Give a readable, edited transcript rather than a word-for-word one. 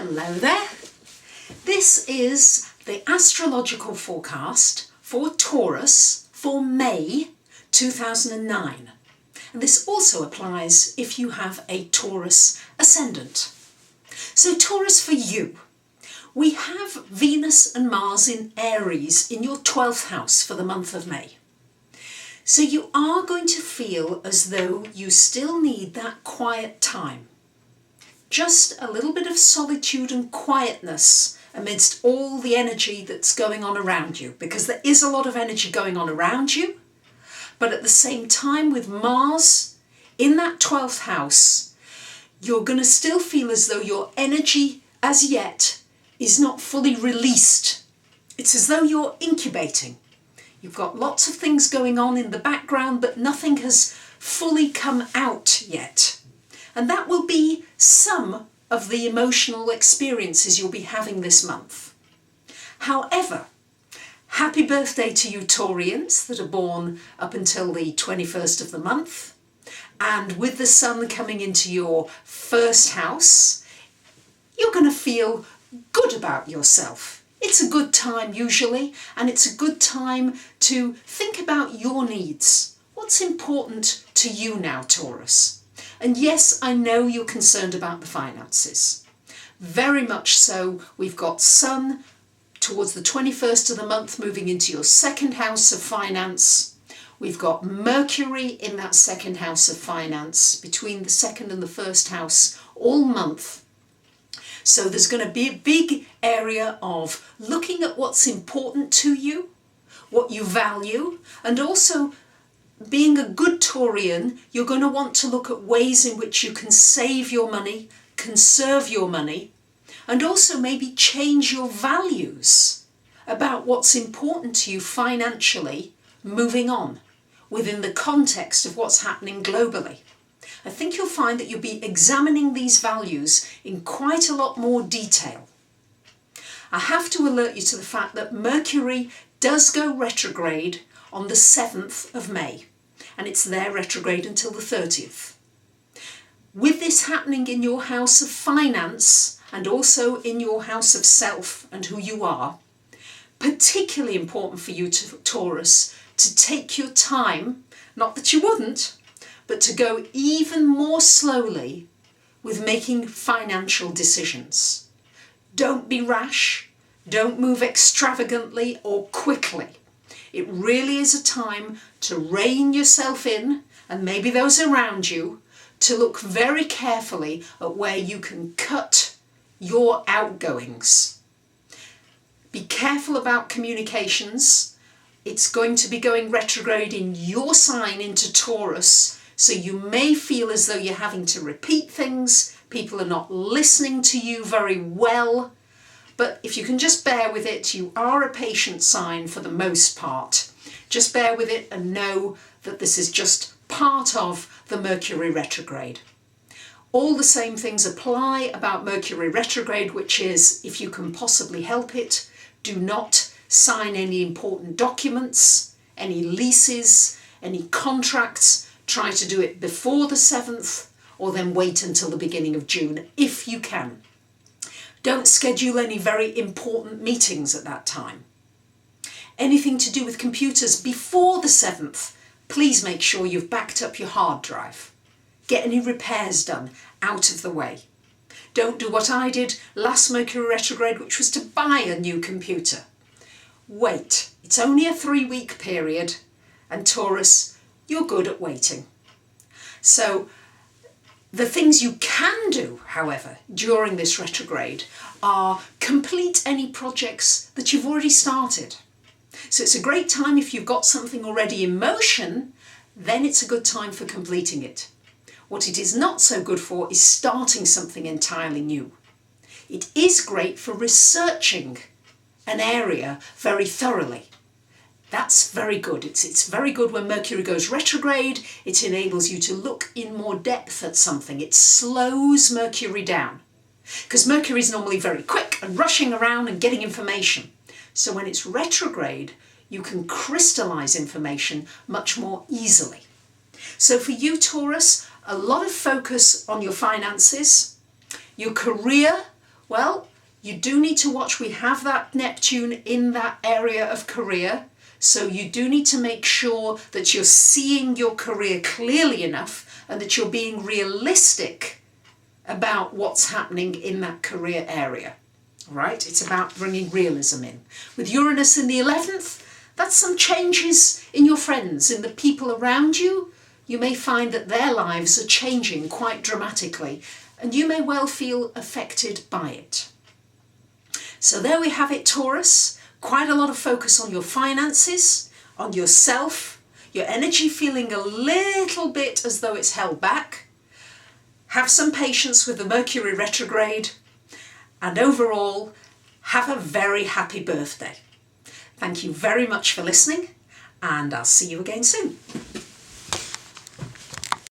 Hello there. This is the astrological forecast for Taurus for May 2009. And this also applies if you have a Taurus ascendant. So Taurus, for you, we have Venus and Mars in Aries in your 12th house for the month of May. So you are going to feel as though you still need that quiet time. Just a little bit of solitude and quietness amidst all the energy that's going on around you, because there is a lot of energy going on around you, but at the same time with Mars in that 12th house, you're going to still feel as though your energy as yet is not fully released. It's as though you're incubating. You've got lots of things going on in the background, but nothing has fully come out yet. And that will be some of the emotional experiences you'll be having this month. However, happy birthday to you Taurians that are born up until the 21st of the month. And with the sun coming into your first house, you're going to feel good about yourself. It's a good time usually, and it's a good time to think about your needs. What's important to you now, Taurus? And yes, I know you're concerned about the finances. Very much so. We've got Sun towards the 21st of the month moving into your second house of finance. We've got Mercury in that second house of finance between the second and the first house all month. So there's going to be a big area of looking at what's important to you, what you value, and also being a good Taurian, you're going to want to look at ways in which you can save your money, conserve your money, and also maybe change your values about what's important to you financially moving on within the context of what's happening globally. I think you'll find that you'll be examining these values in quite a lot more detail. I have to alert you to the fact that Mercury does go retrograde on the 7th of May, and it's there retrograde until the 30th. With this happening in your house of finance and also in your house of self and who you are, particularly important for you, Taurus, to take your time, not that you wouldn't, but to go even more slowly with making financial decisions. Don't be rash, don't move extravagantly or quickly. It really is a time to rein yourself in, and maybe those around you, to look very carefully at where you can cut your outgoings. Be careful about communications. It's going to be going retrograde in your sign into Taurus, so you may feel as though you're having to repeat things, people are not listening to you very well. But if you can just bear with it, you are a patient sign for the most part. Just bear with it and know that this is just part of the Mercury retrograde. All the same things apply about Mercury retrograde, which is, if you can possibly help it, do not sign any important documents, any leases, any contracts. Try to do it before the 7th or then wait until the beginning of June if you can. Don't schedule any very important meetings at that time. Anything to do with computers before the 7th, please make sure you've backed up your hard drive. Get any repairs done out of the way. Don't do what I did last Mercury retrograde, which was to buy a new computer. Wait, it's only a 3-week period, and Taurus, you're good at waiting. So, the things you can do, however, during this retrograde are complete any projects that you've already started. So it's a great time if you've got something already in motion, then it's a good time for completing it. What it is not so good for is starting something entirely new. It is great for researching an area very thoroughly. That's very good. It's very good when Mercury goes retrograde. It enables you to look in more depth at something. It slows Mercury down, because Mercury is normally very quick and rushing around and getting information. So when it's retrograde, you can crystallize information much more easily. So for you, Taurus, a lot of focus on your finances. Your career Well, you do need to watch. We have that Neptune in that area of career. So you do need to make sure that you're seeing your career clearly enough and that you're being realistic about what's happening in that career area. Right? It's about bringing realism in. With Uranus in the 11th, that's some changes in your friends, in the people around you. You may find that their lives are changing quite dramatically, and you may well feel affected by it. So there we have it, Taurus. Quite a lot of focus on your finances, on yourself, your energy feeling a little bit as though it's held back. Have some patience with the Mercury retrograde, and overall, have a very happy birthday. Thank you very much for listening, and I'll see you again soon.